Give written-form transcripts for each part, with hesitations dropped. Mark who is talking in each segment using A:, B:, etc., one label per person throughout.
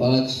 A: 5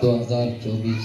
A: 2024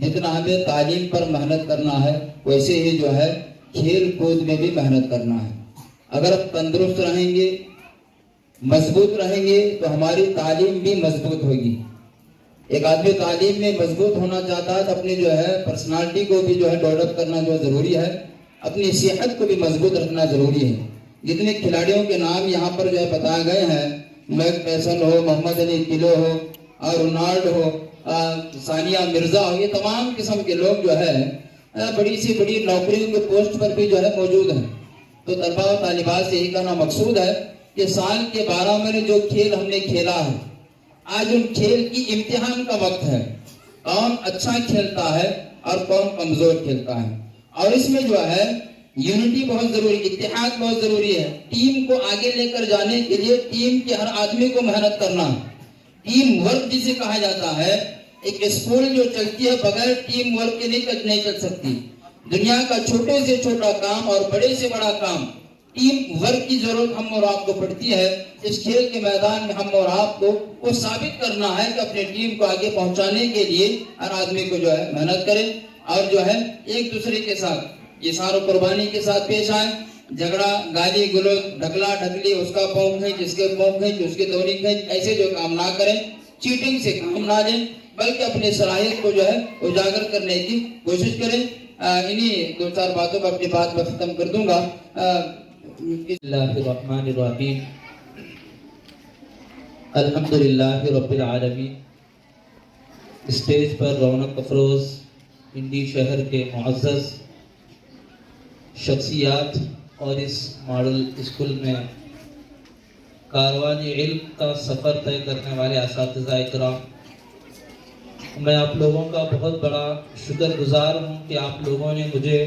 A: جتنا ہمیں تعلیم پر محنت کرنا ہے ویسے ہی جو ہے کھیل کود میں بھی محنت کرنا ہے. اگر ہم تندرست رہیں گے مضبوط رہیں گے تو ہماری تعلیم بھی مضبوط ہوگی. ایک آدمی تعلیم میں مضبوط ہونا چاہتا ہے تو اپنی جو ہے پرسنالٹی کو بھی جو ہے ڈیولپ کرنا جو ضروری ہے, اپنی صحت کو بھی مضبوط رکھنا ضروری ہے. جتنے کھلاڑیوں کے نام یہاں پر جو ہے بتائے گئے ہیں, میک ٹائسن ہو, محمد علی کلو ہو, اور رونالڈ ہو, ثانیہ مرزا ہو, یہ تمام قسم کے لوگ جو ہے بڑی سی بڑی نوکریوں کے پوسٹ پر بھی جو ہے موجود ہیں. تو طلباء و طالبات سے یہی کہنا مقصود ہے کہ سال کے 12 مہینے جو کھیل ہم نے کھیلا ہے, آج ان کھیل کی امتحان کا وقت ہے. کون اچھا کھیلتا ہے اور کون کمزور کھیلتا ہے, اور اس میں جو ہے یونٹی بہت ضروری, اتحاد بہت ضروری ہے. ٹیم کو آگے لے کر جانے کے لیے ٹیم کے ہر آدمی کو محنت کرنا, ٹیم ورک جسے کہا جاتا ہے. ایک اسکول جو چلتی ہے بغیر ٹیم ورک کے نہیں چل سکتی. دنیا کا چھوٹے سے چھوٹا کام اور بڑے سے بڑا کام ٹیم ورک کی ضرورت ہم اور آپ کو پڑتی ہے. اس کھیل کے میدان میں ہم اور آپ کو وہ ثابت کرنا ہے کہ اپنے ٹیم کو آگے پہنچانے کے لیے ہر آدمی کو جو ہے محنت کرے, اور جو ہے ایک دوسرے کے ساتھ اظہار و قربانی کے ساتھ پیش آئے. جھگڑا, گالی گلوچ, ڈھکلا ڈھکلی, اس کا پاؤں کھینچ, اس کے پاؤں کھینچ, اس کے دوری کھینچ, ایسے جو کام نہ کریں. چیٹنگ سے کام نہ لیں بلکہ اپنی صلاحیت کو جو ہے اجاگر کرنے کی کوشش کریں. انہی 2-4 باتوں پر اپنی بات میں ختم کر دوں گا. بسم اللہ الرحمن الرحیم. الحمدللہ رب العالمین. اسٹیج پر رونق افروز پنڈی شہر کے معزز شخصیات اور اس ماڈل اسکول میں کاروان علم کا سفر طے کرنے والے اساتذہ اکرام, میں آپ لوگوں کا بہت بڑا شکر گزار ہوں کہ آپ لوگوں نے مجھے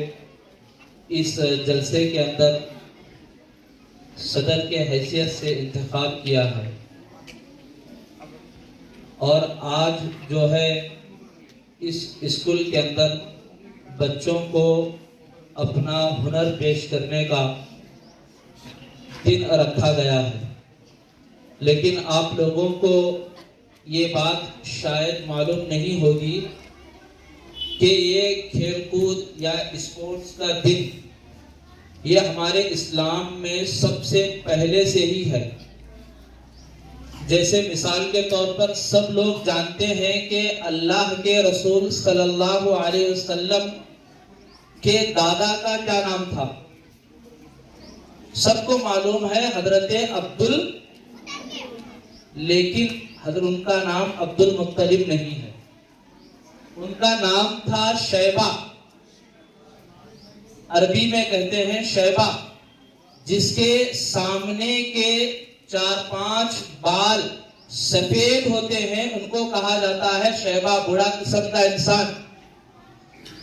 A: اس جلسے کے اندر صدر کے حیثیت سے انتخاب کیا ہے. اور آج جو ہے اس اسکول کے اندر بچوں کو اپنا ہنر پیش کرنے کا دن رکھا گیا ہے. لیکن آپ لوگوں کو یہ بات شاید معلوم نہیں ہوگی کہ یہ کھیل کود یا اسپورٹس کا دن یہ ہمارے اسلام میں سب سے پہلے سے ہی ہے. جیسے مثال کے طور پر سب لوگ جانتے ہیں کہ اللہ کے رسول صلی اللہ علیہ وسلم کے دادا کا کیا نام تھا. سب کو معلوم ہے حضرت لیکن حضرت ان کا نام عبد المطلب نہیں ہے, ان کا نام تھا شیبہ. عربی میں کہتے ہیں شیبہ. جس کے سامنے کے 4-5 بال سفید ہوتے ہیں ان کو کہا جاتا ہے شیبہ, بوڑھا قسم کا انسان.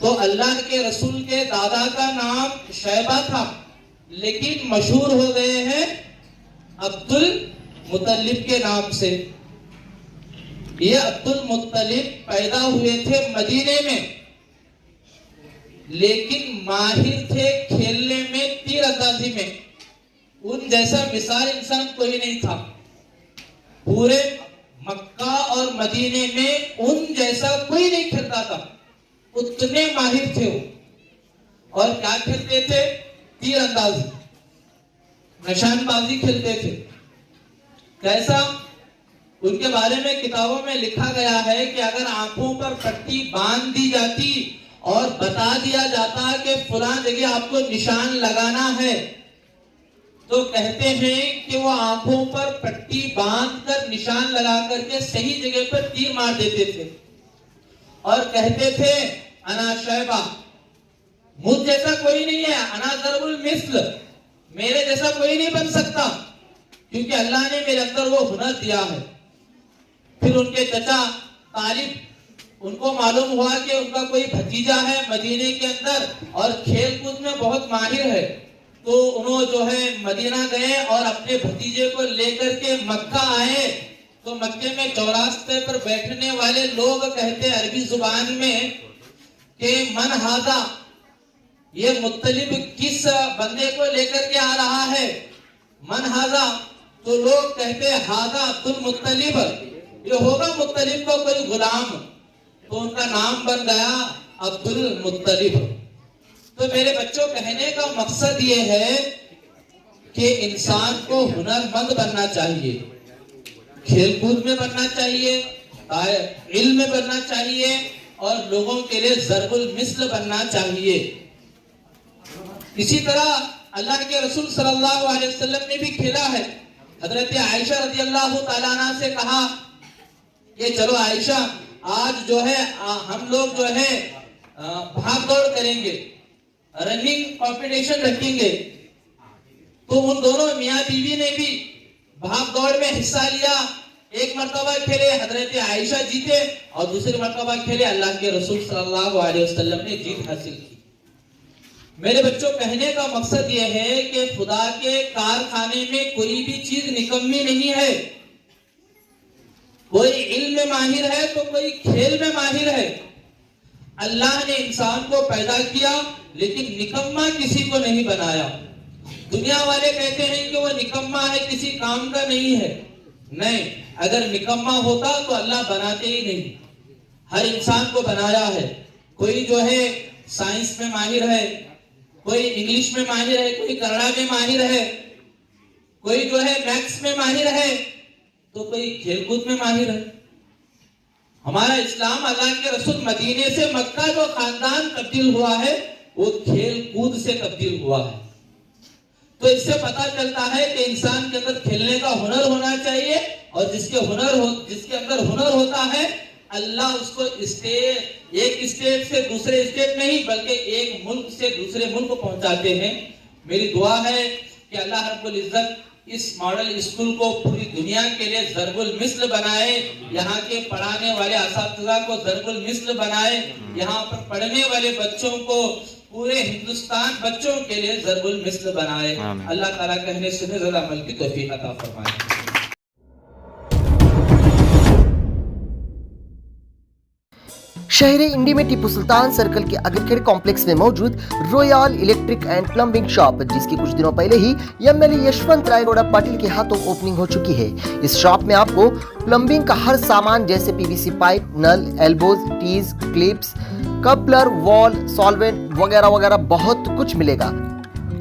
A: تو اللہ کے رسول کے دادا کا نام شیبہ تھا, لیکن مشہور ہو گئے ہیں عبد المطلب کے نام سے. یہ عبد المطلب پیدا ہوئے تھے مدینے میں, لیکن ماہر تھے کھیلنے میں, تیر اندازی میں. ان جیسا مثال انسان کوئی نہیں تھا. پورے مکہ اور مدینے میں ان جیسا کوئی نہیں کھیلتا تھا, اتنے ماہر تھے وہ. اور کیا کھیلتے تھے؟ تیر اندازی, نشان بازی کھیلتے تھے. کیسا؟ ان کے بارے میں کتابوں میں لکھا گیا ہے کہ اگر آنکھوں پر پٹی باندھ دی جاتی اور بتا دیا جاتا کہ فلاں جگہ آپ کو نشان لگانا ہے, تو کہتے ہیں کہ وہ آنکھوں پر پٹی باندھ کر نشان لگا کر کے صحیح جگہ پر تیر مار دیتے تھے. اور کہتے تھے انا شیبہ, مجھ جیسا کوئی نہیں ہے, انا ضرب المثل, میرے جیسا کوئی نہیں بن سکتا, کیونکہ اللہ نے میرے اندر وہ ہنر دیا ہے. پھر ان کے چچا طالب, ان کو معلوم ہوا کہ ان کا کوئی بھتیجا ہے مدینے کے اندر اور کھیل کود میں بہت ماہر ہے. تو انہوں جو ہے مدینہ گئے اور اپنے بھتیجے کو لے کر کے مکہ آئے. تو مکے میں چوراستے پر بیٹھنے والے لوگ کہتے عربی زبان میں کہ من ہاذا, یہ مطلب کس بندے کو لے کر کے آ رہا ہے, من ہاذا. تو لوگ کہتے ہاذا عبد المطلب, یہ ہوگا مطلب کا کوئی غلام.
B: تو ان کا نام بن گیا عبد المطلب. تو میرے بچوں کہنے کا مقصد یہ ہے کہ انسان کو ہنر مند بننا چاہیے, کھیل کود میں بننا چاہیے, علم میں بننا چاہیے, اور لوگوں کے لیے ضرب المثل بننا چاہیے. اسی طرح اللہ کے رسول صلی اللہ علیہ وسلم نے بھی کھیلا ہے. حضرت عائشہ رضی اللہ تعالیٰ عنہ سے کہا کہ چلو عائشہ, آج جو ہے ہم لوگ جو ہے بھاگ دوڑ کریں گے, رننگ کمپٹیشن رکھیں گے. تو ان دونوں میاں بیوی نے بھی بھاگ دوڑ میں حصہ لیا. ایک مرتبہ کھیلے حضرت عائشہ جیتے, اور دوسری مرتبہ کھیلے اللہ کے رسول صلی اللہ علیہ وسلم نے جیت حاصل کی. میرے بچوں کہنے کا مقصد یہ ہے کہ خدا کے کارخانے میں کوئی بھی چیز نکمی نہیں ہے. کوئی علم میں ماہر ہے تو کوئی کھیل میں ماہر ہے. اللہ نے انسان کو پیدا کیا لیکن نکما کسی کو نہیں بنایا. دنیا والے کہتے ہیں کہ وہ نکما ہے, کسی کام کا نہیں ہے. نہیں, اگر نکما ہوتا تو اللہ بناتے ہی نہیں. ہر انسان کو بنایا ہے. کوئی جو ہے سائنس میں ماہر ہے, کوئی انگلش میں ماہر ہے, کوئی کنڑا میں ماہر ہے, کوئی جو ہے میتھس میں ماہر ہے, تو کوئی کھیل کود میں ماہر ہے. ہمارا اسلام, اللہ کے رسول مدینے سے مکہ جو خاندان تبدیل ہوا ہے وہ کھیل کود سے تبدیل ہوا ہے. تو اس سے پتا چلتا ہے کہ انسان کے اندر کھیلنے کا ہنر ہونا چاہیے, اور جس کے اندر ہنر ہوتا ہے اللہ اس کو ایک اسٹیٹ سے دوسرے اسٹیٹ نہیں بلکہ ایک ملک سے دوسرے ملک پہنچاتے ہیں. میری دعا ہے کہ اللہ رب العزت اس ماڈل اسکول کو پوری دنیا کے لیے ضرب المثل بنائے, یہاں کے پڑھانے والے اساتذہ کو ضرب المثل بنائے, یہاں پر پڑھنے والے بچوں کو پورے ہندوستان بچوں کے لیے ضرب المثل بنائے. اللہ تعالیٰ کہنے سنے زیادہ عمل کی توفیق عطا فرمائے.
C: شہر انڈی میں ٹیپو سلطان سرکل کے اگرکھیڑ کمپلیکس میں موجود royal electric and plumbing shop, جس کی کچھ دنوں پہلے ہی MLA یشونت رائے گوڑا پاٹل کے ہاتھوں اوپننگ ہو چکی ہے. اس شاپ میں آپ کو پلمبنگ کا ہر سامان جیسے PVC پائپ, نل, ایلبوز, ٹیز, کلپس, کپلر, وال, سالوینٹ وغیرہ وغیرہ بہت کچھ ملے گا.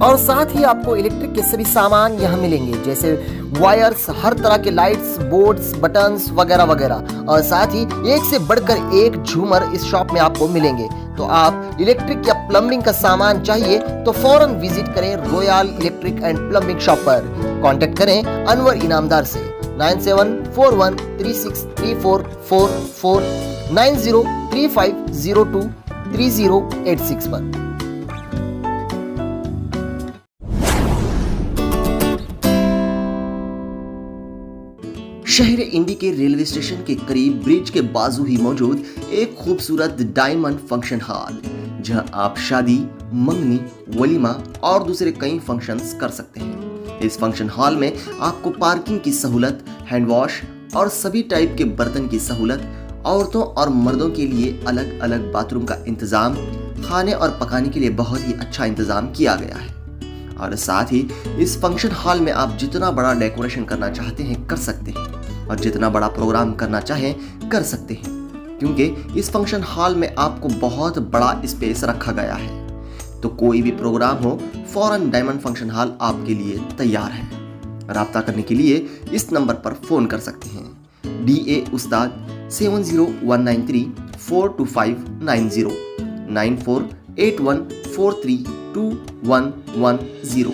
C: اور ساتھ ہی آپ کو الیکٹرک کے سبھی سامان یہاں ملیں گے جیسے وائرز, ہر طرح کے لائٹس, بورڈز, بٹنز وغیرہ وغیرہ, اور ساتھ ہی ایک سے بڑھ کر ایک جھومر اس شاپ میں آپ کو ملیں گے. تو آپ الیکٹرک یا پلمبنگ کا سامان چاہیے تو فوراً وزٹ کریں royal electric and plumbing shop per. Contact کریں انور انعامدار سے 9741363444 9035023086 پر. شہر انڈی کے ریلوے اسٹیشن کے قریب برج کے بازو ہی موجود ایک خوبصورت ڈائمنڈ فنکشن ہال, جہاں آپ شادی, منگنی, ولیمہ اور دوسرے کئی فنکشنز کر سکتے ہیں. اس فنکشن ہال میں آپ کو پارکنگ کی سہولت, ہینڈ واش اور سبھی ٹائپ کے برتن کی سہولت, عورتوں اور مردوں کے لیے الگ الگ باتھ روم کا انتظام, کھانے اور پکانے کے لیے بہت ہی اچھا انتظام کیا گیا ہے. اور ساتھ ہی اس فنکشن ہال میں آپ جتنا بڑا ڈیکوریشن کرنا چاہتے ہیں کر سکتے ہیں, اور جتنا بڑا پروگرام کرنا چاہیں کر سکتے ہیں, کیونکہ اس فنکشن ہال میں آپ کو بہت بڑا اسپیس رکھا گیا ہے. تو کوئی بھی پروگرام ہو فوراً ڈائمنڈ فنکشن ہال آپ کے لیے تیار ہے. رابطہ کرنے کے لیے اس نمبر پر فون کر سکتے ہیں. DA استاد 7019342590 9481432110.